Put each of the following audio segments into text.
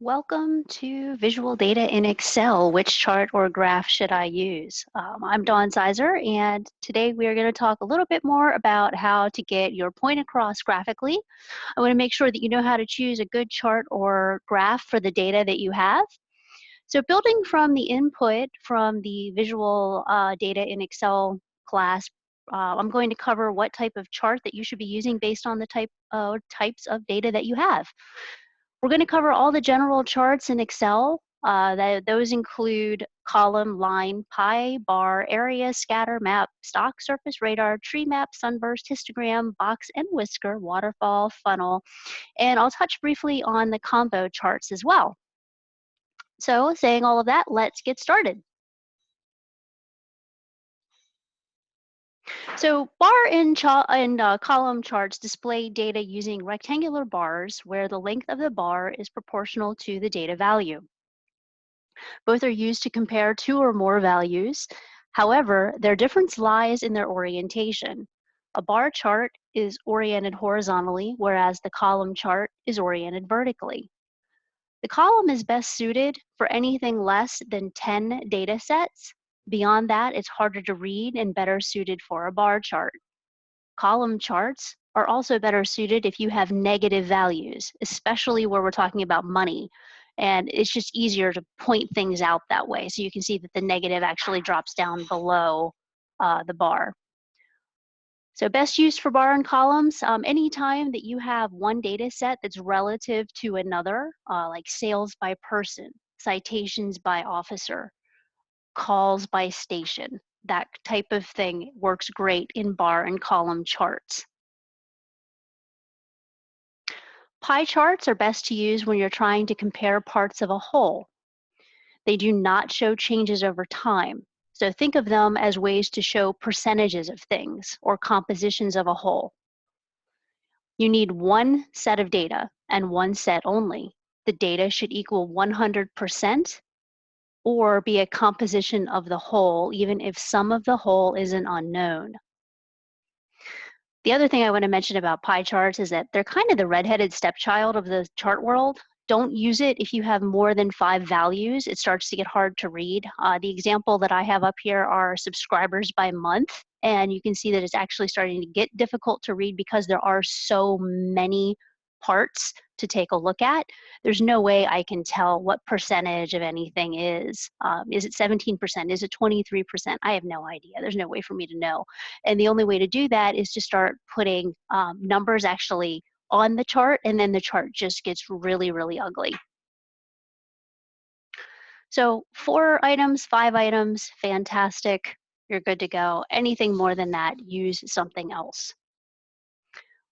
Welcome to Visual Data in Excel. Which chart or graph should I use? I'm Dawn Sizer, and today we are going to talk a little bit more about how to get your point across graphically. I want to make sure that you know how to choose a good chart or graph for the data that you have. So building from the input from the Visual Data in Excel class, I'm going to cover what type of chart that you should be using based on the types of data that you have. We're going to cover all the general charts in Excel. Those include column, line, pie, bar, area, scatter, map, stock, surface, radar, tree map, sunburst, histogram, box and whisker, waterfall, funnel, and I'll touch briefly on the combo charts as well. So saying all of that, let's get started. So bar and column charts display data using rectangular bars where the length of the bar is proportional to the data value. Both are used to compare two or more values. However, their difference lies in their orientation. A bar chart is oriented horizontally, whereas the column chart is oriented vertically. The column is best suited for anything less than 10 data sets. Beyond that, it's harder to read and better suited for a bar chart. Column charts are also better suited if you have negative values, especially where we're talking about money. And it's just easier to point things out that way. So you can see that the negative actually drops down below the bar. So best used for bar and columns, anytime that you have one data set that's relative to another, like sales by person, citations by officer, calls by station, that type of thing works great in bar and column charts. Pie charts are best to use when you're trying to compare parts of a whole. They do not show changes over time. So think of them as ways to show percentages of things or compositions of a whole. You need one set of data and one set only. The data should equal 100% or be a composition of the whole, even if some of the whole is an unknown. The other thing I want to mention about pie charts is that they're kind of the redheaded stepchild of the chart world. Don't use it if you have more than 5 values. It starts to get hard to read. The example that I have up here are subscribers by month, and you can see that it's actually starting to get difficult to read because there are so many parts to take a look at. There's no way I can tell what percentage of anything is. Is it 17%? Is it 23%? I have no idea. There's no way for me to know. And the only way to do that is to start putting numbers actually on the chart, and then the chart just gets really, really ugly. So 4 items, 5 items, fantastic. You're good to go. Anything more than that, use something else.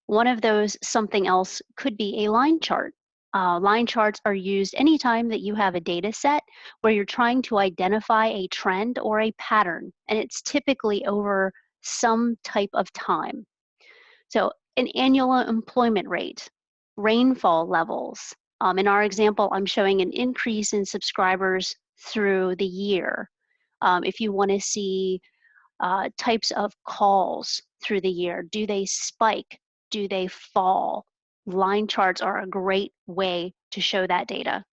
One of those something else could be a line chart. Line charts are used anytime that you have a data set where you're trying to identify a trend or a pattern, and it's typically over some type of time. So an annual employment rate, rainfall levels. In our example, I'm showing an increase in subscribers through the year. If you want to see types of calls through the year, do they spike? Do they fall? Line charts are a great way to show that data.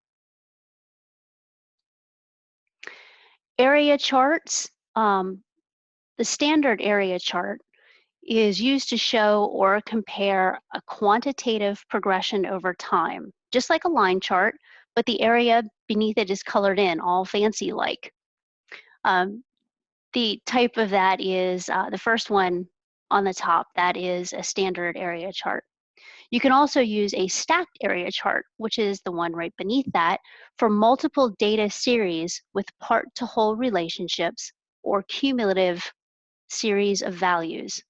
Area charts, the standard area chart is used to show or compare a quantitative progression over time, just like a line chart, but the area beneath it is colored in, all fancy like. The type of that is the first one on the top, that is a standard area chart. You can also use a stacked area chart, which is the one right beneath that, for multiple data series with part to whole relationships or cumulative series of values.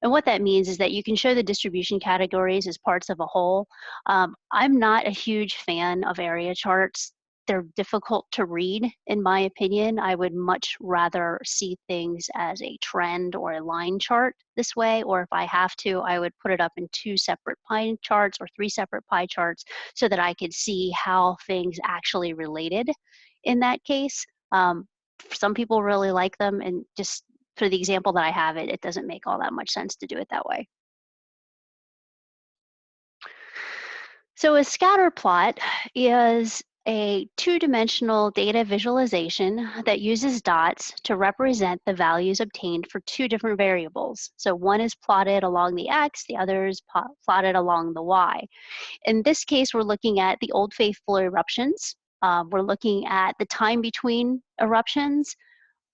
And what that means is that you can show the distribution categories as parts of a whole. I'm not a huge fan of area charts. They're difficult to read, in my opinion. I would much rather see things as a trend or a line chart this way, or if I have to, I would put it up in 2 separate pie charts or 3 separate pie charts so that I could see how things actually related in that case. Some people really like them, and just for the example that I have, it doesn't make all that much sense to do it that way. So a scatter plot is a two-dimensional data visualization that uses dots to represent the values obtained for two different variables. So one is plotted along the x, the other is plotted along the y. In this case, we're looking at the Old Faithful eruptions. We're looking at the time between eruptions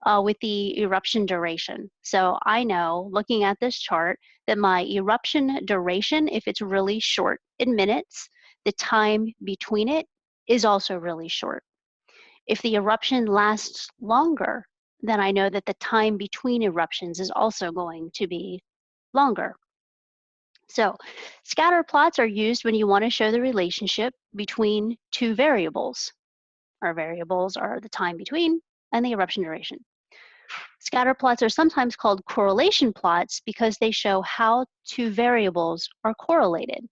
with the eruption duration. So I know, looking at this chart, that my eruption duration, if it's really short in minutes, the time between it is also really short. If the eruption lasts longer, then I know that the time between eruptions is also going to be longer. So scatter plots are used when you want to show the relationship between two variables. Our variables are the time between and the eruption duration. Scatter plots are sometimes called correlation plots because they show how two variables are correlated.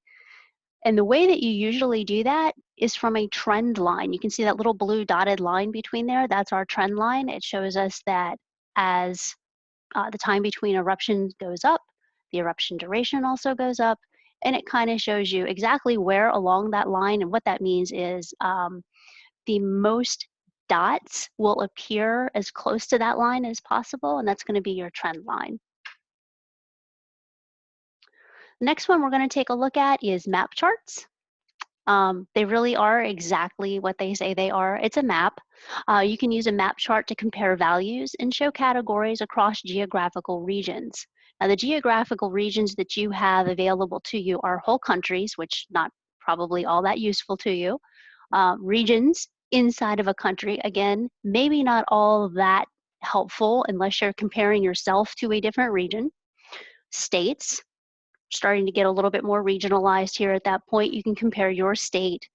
And the way that you usually do that is from a trend line. You can see that little blue dotted line between there. That's our trend line. It shows us that as the time between eruptions goes up, the eruption duration also goes up, and it kind of shows you exactly where along that line. And what that means is the most dots will appear as close to that line as possible, and that's going to be your trend line. Next one we're going to take a look at is map charts. They really are exactly what they say they are. It's a map. You can use a map chart to compare values and show categories across geographical regions. Now, the geographical regions that you have available to you are whole countries, which not probably all that useful to you. Regions inside of a country, again, maybe not all that helpful unless you're comparing yourself to a different region. States, starting to get a little bit more regionalized here at that point. You can compare your state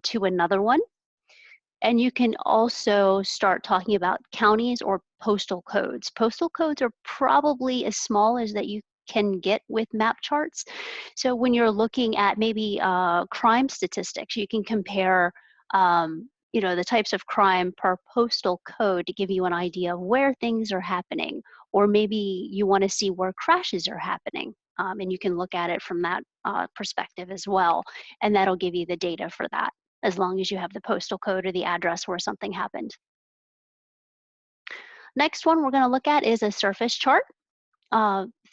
to another one. And you can also start talking about counties or postal codes. Postal codes are probably as small as that you can get with map charts. So when you're looking at maybe crime statistics, you can compare the types of crime per postal code to give you an idea of where things are happening. Or maybe you want to see where crashes are happening. And you can look at it from that perspective as well. And that'll give you the data for that, as long as you have the postal code or the address where something happened. Next one we're going to look at is a surface chart.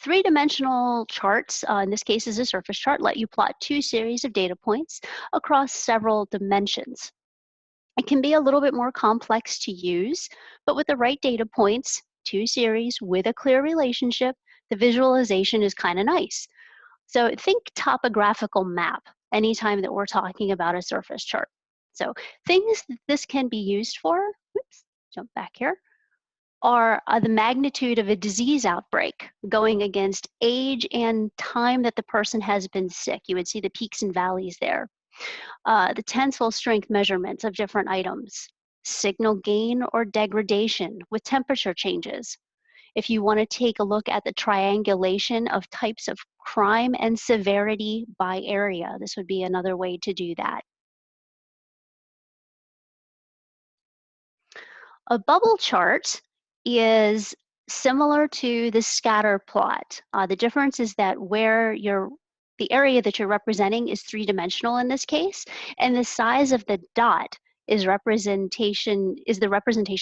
Three-dimensional charts, in this case is a surface chart, let you plot two series of data points across several dimensions. It can be a little bit more complex to use, but with the right data points, two series with a clear relationship, the visualization is kind of nice. So think topographical map anytime that we're talking about a surface chart. So things that this can be used for, oops, jump back here, are the magnitude of a disease outbreak going against age and time that the person has been sick. You would see the peaks and valleys there. The tensile strength measurements of different items, signal gain or degradation with temperature changes. If you want to take a look at the triangulation of types of crime and severity by area, this would be another way to do that. A bubble chart is similar to the scatter plot. The difference is that the area that you're representing is three-dimensional in this case, and the size of the dot is the representation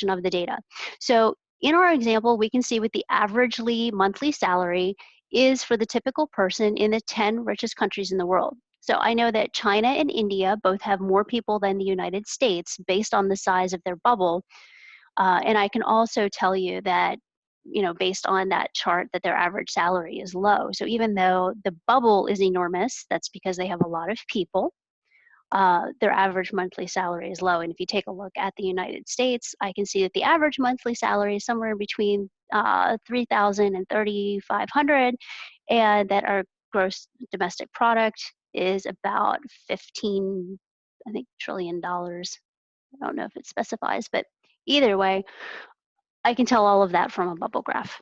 of the data. So in our example, we can see what the averagely monthly salary is for the typical person in the 10 richest countries in the world. So I know that China and India both have more people than the United States based on the size of their bubble. And I can also tell you that, based on that chart, that their average salary is low. So even though the bubble is enormous, that's because they have a lot of people, their average monthly salary is low. And if you take a look at the United States, I can see that the average monthly salary is somewhere between $3,000 and $3,500, and that our gross domestic product is about $15, I think, trillion dollars. I don't know if it specifies, but either way, I can tell all of that from a bubble graph.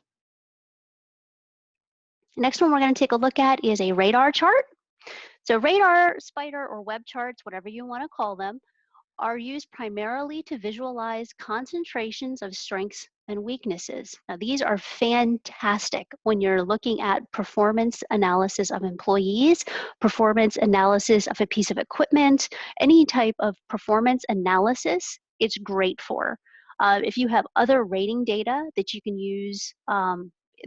Next one we're going to take a look at is a radar chart. So radar, spider, or web charts, whatever you want to call them, are used primarily to visualize concentrations of strengths and weaknesses. Now, these are fantastic when you're looking at performance analysis of employees, performance analysis of a piece of equipment, any type of performance analysis, it's great for. If you have other rating data that you can use,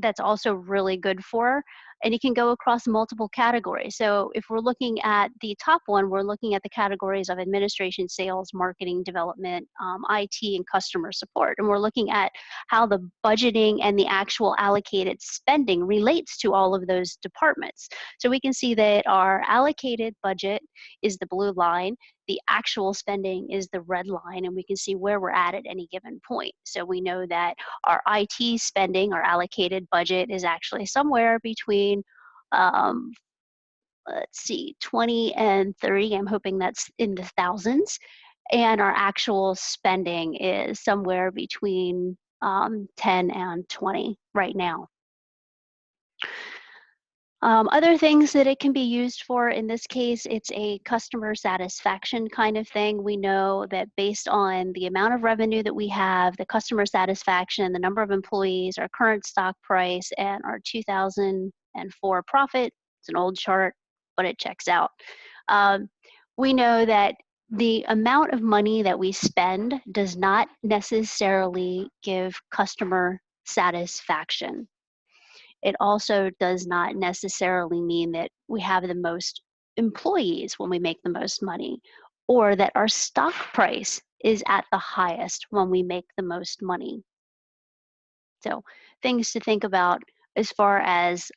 that's also really good for, and it can go across multiple categories. So if we're looking at the top one, we're looking at the categories of administration, sales, marketing, development, IT, and customer support. And we're looking at how the budgeting and the actual allocated spending relates to all of those departments. So we can see that our allocated budget is the blue line, the actual spending is the red line, and we can see where we're at any given point. So we know that our IT spending, our allocated budget, is actually somewhere between, um, let's see, 20 and 30. I'm hoping that's in the thousands. And our actual spending is somewhere between 10 and 20 right now. Other things that it can be used for, in this case, it's a customer satisfaction kind of thing. We know that based on the amount of revenue that we have, the customer satisfaction, the number of employees, our current stock price, and our 2004 profit, it's an old chart, but it checks out. We know that the amount of money that we spend does not necessarily give customer satisfaction. It also does not necessarily mean that we have the most employees when we make the most money, or that our stock price is at the highest when we make the most money. So things to think about as far as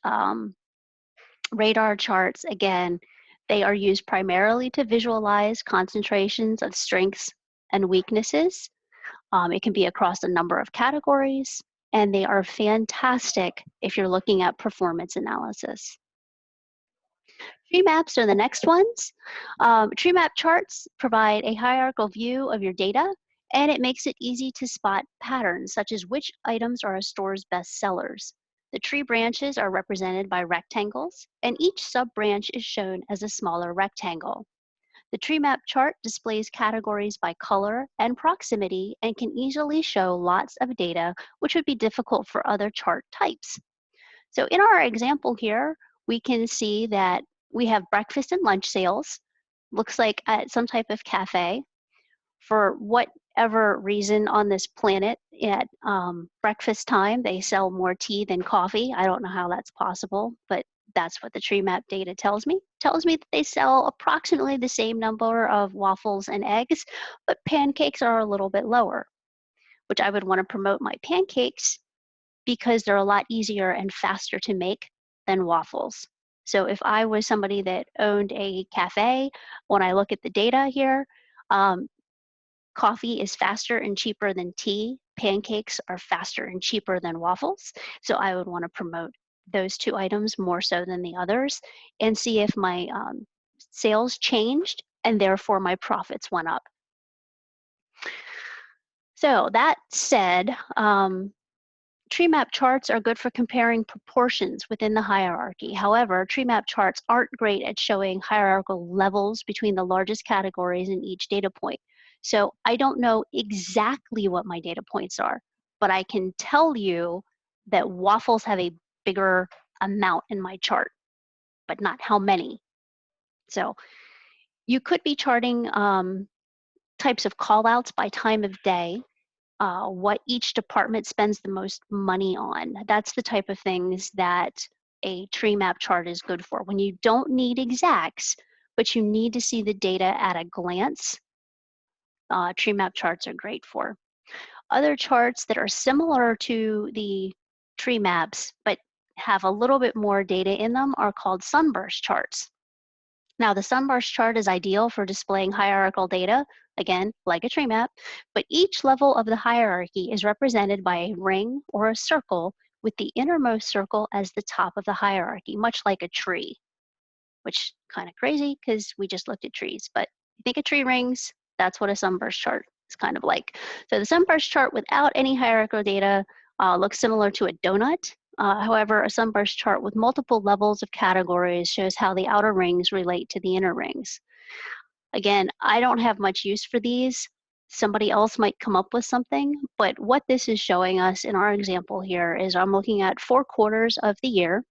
radar charts. Again, they are used primarily to visualize concentrations of strengths and weaknesses. It can be across a number of categories, and they are fantastic if you're looking at performance analysis. Tree maps are the next ones. Tree map charts provide a hierarchical view of your data, and it makes it easy to spot patterns, such as which items are a store's best sellers. The tree branches are represented by rectangles, and each sub-branch is shown as a smaller rectangle. The tree map chart displays categories by color and proximity and can easily show lots of data, which would be difficult for other chart types. So in our example here, we can see that we have breakfast and lunch sales. Looks like at some type of cafe. For whatever reason on this planet, at breakfast time, they sell more tea than coffee. I don't know how that's possible, but that's what the tree map data tells me. Tells me that they sell approximately the same number of waffles and eggs, but pancakes are a little bit lower, which I would want to promote my pancakes because they're a lot easier and faster to make than waffles. So if I was somebody that owned a cafe, when I look at the data here, coffee is faster and cheaper than tea. Pancakes are faster and cheaper than waffles. So I would want to promote those two items more so than the others and see if my sales changed and therefore my profits went up. So that said, tree map charts are good for comparing proportions within the hierarchy. However, tree map charts aren't great at showing hierarchical levels between the largest categories in each data point. So I don't know exactly what my data points are, but I can tell you that waffles have a bigger amount in my chart, but not how many. So you could be charting types of callouts by time of day, what each department spends the most money on. That's the type of things that a tree map chart is good for. When you don't need exacts, but you need to see the data at a glance, tree map charts are great for. Other charts that are similar to the tree maps, but have a little bit more data in them are called sunburst charts. Now, the sunburst chart is ideal for displaying hierarchical data, again, like a tree map, but each level of the hierarchy is represented by a ring or a circle with the innermost circle as the top of the hierarchy, much like a tree, which kind of crazy because we just looked at trees, but you think of tree rings, that's what a sunburst chart is kind of like. So the sunburst chart without any hierarchical data looks similar to a donut. However, a sunburst chart with multiple levels of categories shows how the outer rings relate to the inner rings. Again, I don't have much use for these. Somebody else might come up with something, but what this is showing us in our example here is I'm looking at 4 quarters of the year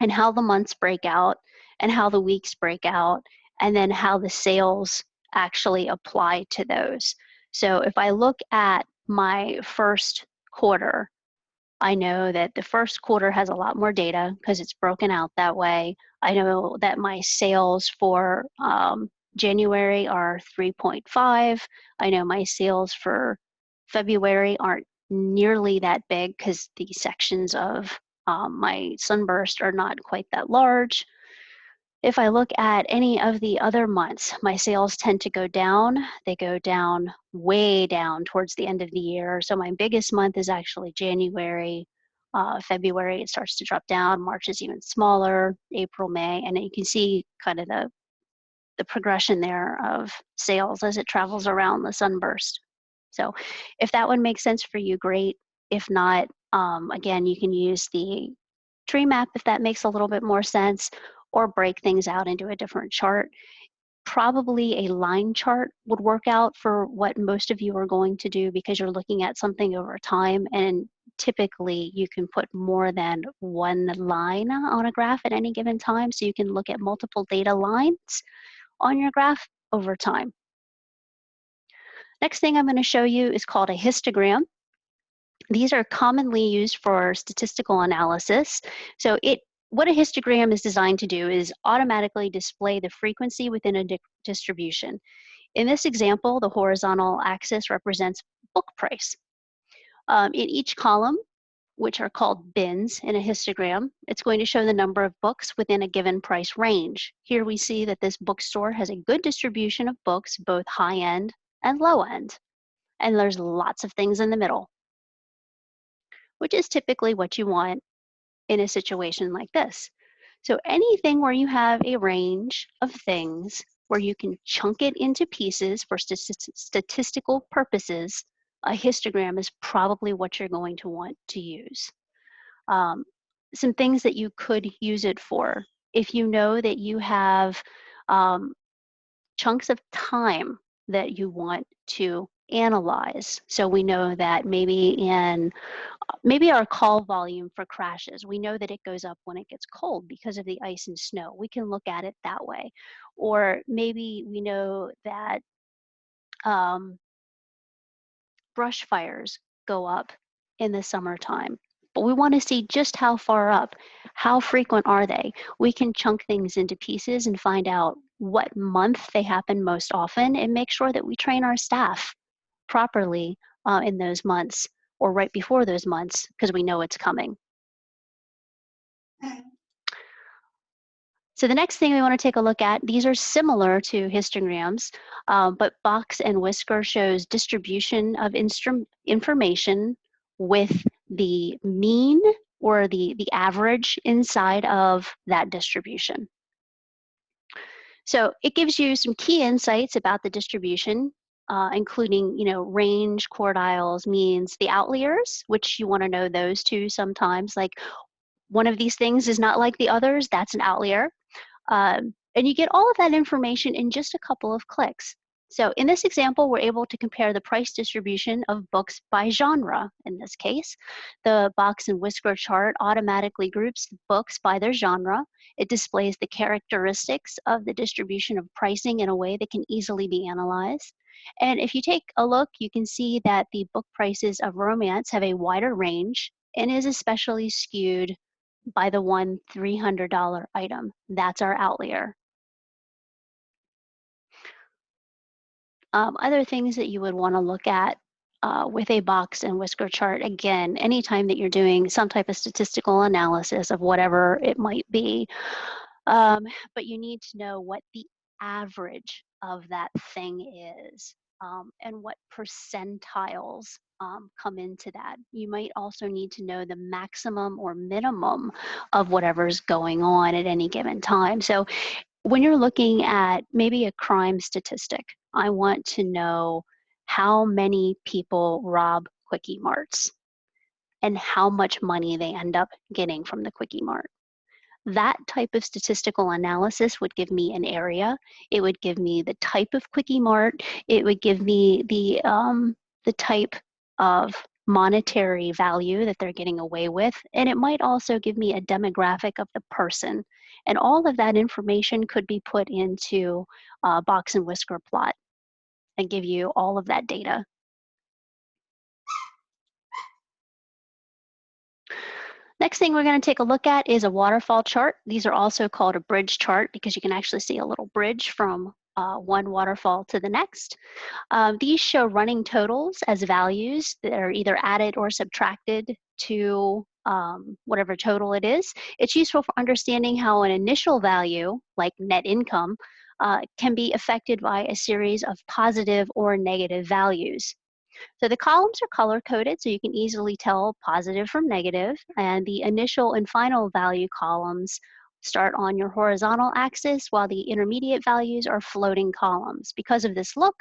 and how the months break out and how the weeks break out, and then how the sales actually apply to those. So if I look at my first quarter, I know that the first quarter has a lot more data because it's broken out that way. I know that my sales for January are 3.5. I know my sales for February aren't nearly that big because the sections of my Sunburst are not quite that large. If I look at any of the other months, my sales tend to go down. They go down way down towards the end of the year. So my biggest month is actually January. February, it starts to drop down. March is even smaller. April, May, and you can see kind of the progression there of sales as it travels around the Sunburst. So if that one makes sense for you, great. If not, again, you can use the tree map if that makes a little bit more sense, or break things out into a different chart. Probably a line chart would work out for what most of you are going to do because you're looking at something over time, and typically you can put more than one line on a graph at any given time, so you can look at multiple data lines on your graph over time. Next thing I'm going to show you is called a histogram. These are commonly used for statistical analysis. So what a histogram is designed to do is automatically display the frequency within a distribution. In this example, the horizontal axis represents book price. In each column, which are called bins in a histogram, it's going to show the number of books within a given price range. Here we see that this bookstore has a good distribution of books, both high-end and low-end. And there's lots of things in the middle, which is typically what you want in a situation like this. So anything where you have a range of things where you can chunk it into pieces for statistical purposes, a histogram is probably what you're going to want to use. Some things that you could use it for. If you know that you have chunks of time that you want to analyze. So we know that maybe our call volume for crashes, we know that it goes up when it gets cold because of the ice and snow. We can look at it that way. Or maybe we know that brush fires go up in the summertime, but we want to see just how far up, how frequent are they. We can chunk things into pieces and find out what month they happen most often and make sure that we train our staff properly in those months or right before those months because we know it's coming. So the next thing we want to take a look at, these are similar to histograms, but box and whisker shows distribution of information with the mean or the average inside of that distribution. So it gives you some key insights about the distribution, including range, quartiles, means, the outliers, which you want to know those two sometimes, like one of these things is not like the others, that's an outlier. And you get all of that information in just a couple of clicks. So in this example, we're able to compare the price distribution of books by genre. In this case, the box and whisker chart automatically groups books by their genre. It displays the characteristics of the distribution of pricing in a way that can easily be analyzed. And if you take a look, you can see that the book prices of romance have a wider range and is especially skewed by the one $300 item. That's our outlier. Other things that you would want to look at with a box and whisker chart, again, anytime that you're doing some type of statistical analysis of whatever it might be, but you need to know what the average of that thing is and what percentiles come into that. You might also need to know the maximum or minimum of whatever's going on at any given time. So when you're looking at maybe a crime statistic, I want to know how many people rob Quickie Marts and how much money they end up getting from the Quickie Mart. That type of statistical analysis would give me an area. It would give me the type of Quickie Mart. It would give me the type of monetary value that they're getting away with. And it might also give me a demographic of the person. And all of that information could be put into a box and whisker plot and give you all of that data. Next thing we're going to take a look at is a waterfall chart. These are also called a bridge chart because you can actually see a little bridge from one waterfall to the next. These show running totals as values that are either added or subtracted to whatever total it is. It's useful for understanding how an initial value, like net income, can be affected by a series of positive or negative values. So the columns are color coded so you can easily tell positive from negative, and the initial and final value columns start on your horizontal axis while the intermediate values are floating columns. Because of this look,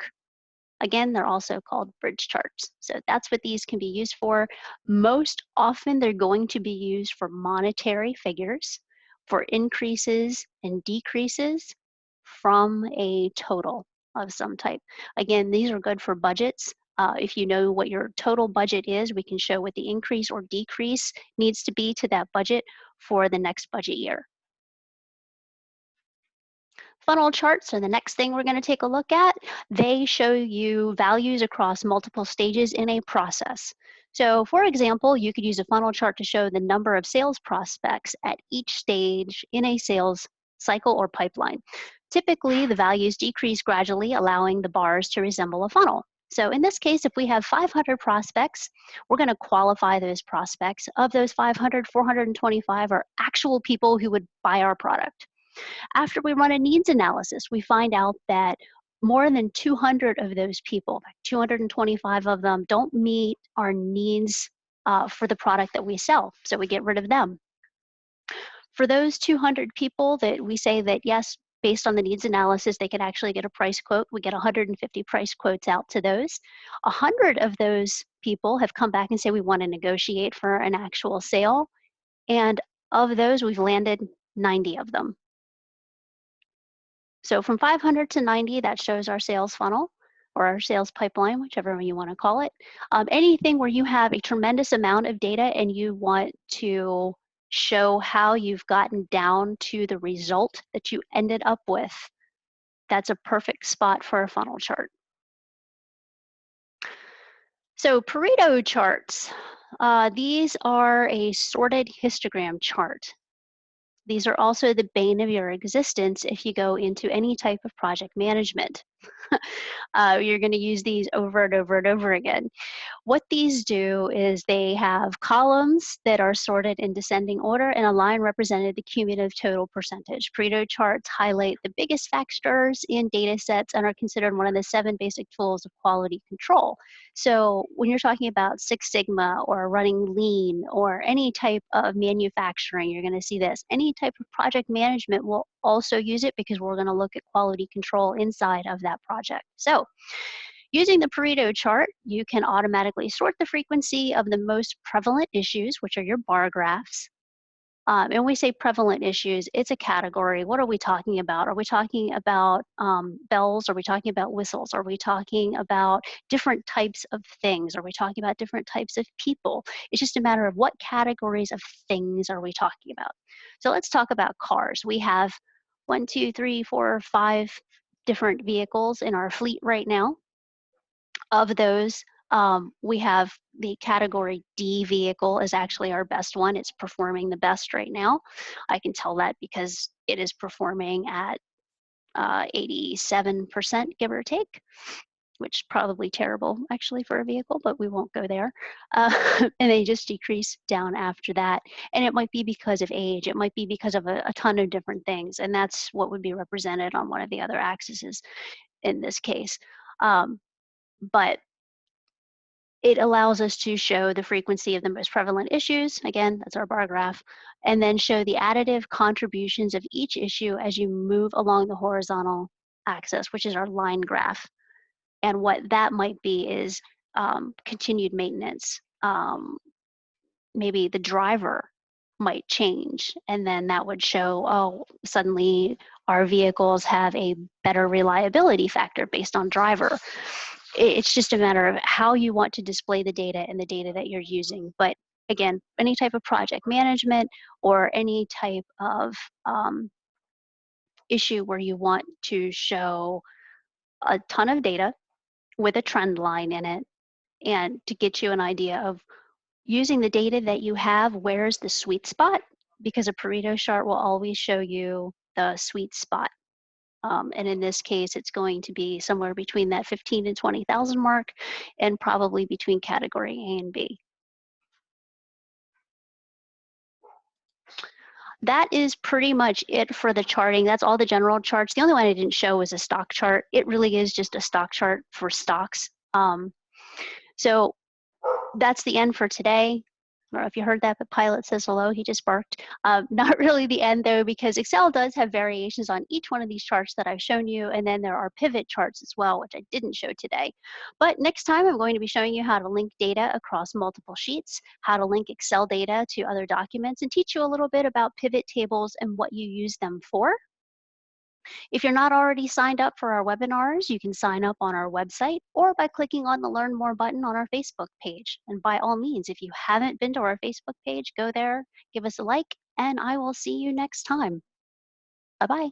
again, they're also called bridge charts. So that's what these can be used for. Most often they're going to be used for monetary figures, for increases and decreases from a total of some type. Again, these are good for budgets. If you know what your total budget is, we can show what the increase or decrease needs to be to that budget for the next budget year. Funnel charts are the next thing we're going to take a look at. They show you values across multiple stages in a process. So for example, you could use a funnel chart to show the number of sales prospects at each stage in a sales cycle or pipeline. Typically, the values decrease gradually, allowing the bars to resemble a funnel. So in this case, if we have 500 prospects, we're going to qualify those prospects. Of those 500, 425 are actual people who would buy our product. After we run a needs analysis, we find out that more than 200 of those people, 225 of them, don't meet our needs for the product that we sell, so we get rid of them. For those 200 people that we say that, yes, based on the needs analysis, they could actually get a price quote, we get 150 price quotes out to those. 100 of those people have come back and say we want to negotiate for an actual sale, and of those, we've landed 90 of them. So from 500 to 90, that shows our sales funnel or our sales pipeline, whichever one you want to call it. Anything where you have a tremendous amount of data and you want to show how you've gotten down to the result that you ended up with, that's a perfect spot for a funnel chart. So Pareto charts, these are a sorted histogram chart. These are also the bane of your existence if you go into any type of project management. You're going to use these over and over and over again. What these do is they have columns that are sorted in descending order, and a line represented the cumulative total percentage. Pareto charts highlight the biggest factors in data sets and are considered one of the 7 basic tools of quality control. So when you're talking about Six Sigma or running lean or any type of manufacturing, you're going to see this. Any type of project management will also use it because we're going to look at quality control inside of that project. So using the Pareto chart, you can automatically sort the frequency of the most prevalent issues, which are your bar graphs. And when we say prevalent issues, it's a category. What are we talking about? Are we talking about bells? Are we talking about whistles? Are we talking about different types of things? Are we talking about different types of people? It's just a matter of what categories of things are we talking about. So let's talk about cars. We have 1, 2, 3, 4, 5 different vehicles in our fleet right now. Of those, we have the category D vehicle is actually our best one. It's performing the best right now. I can tell that because it is performing at 87%, give or take, which is probably terrible actually for a vehicle, but we won't go there. And they just decrease down after that. And it might be because of age. It might be because of a ton of different things. And that's what would be represented on one of the other axes in this case. But it allows us to show the frequency of the most prevalent issues. Again, that's our bar graph. And then show the additive contributions of each issue as you move along the horizontal axis, which is our line graph. And what that might be is continued maintenance. Maybe the driver might change. And then that would show, oh, suddenly our vehicles have a better reliability factor based on driver. It's just a matter of how you want to display the data and the data that you're using. But again, any type of project management or any type of issue where you want to show a ton of data with a trend line in it and to get you an idea of using the data that you have, where's the sweet spot? Because a Pareto chart will always show you the sweet spot. And in this case, it's going to be somewhere between that 15 and 20,000 mark and probably between category A and B. That is pretty much it for the charting. That's all the general charts. The only one I didn't show was a stock chart. It really is just a stock chart for stocks. So that's the end for today. I don't know if you heard that, but Pilot says hello. He just barked. Not really the end, though, because Excel does have variations on each one of these charts that I've shown you, and then there are pivot charts as well, which I didn't show today. But next time, I'm going to be showing you how to link data across multiple sheets, how to link Excel data to other documents, and teach you a little bit about pivot tables and what you use them for. If you're not already signed up for our webinars, you can sign up on our website or by clicking on the Learn More button on our Facebook page. And by all means, if you haven't been to our Facebook page, go there, give us a like, and I will see you next time. Bye-bye.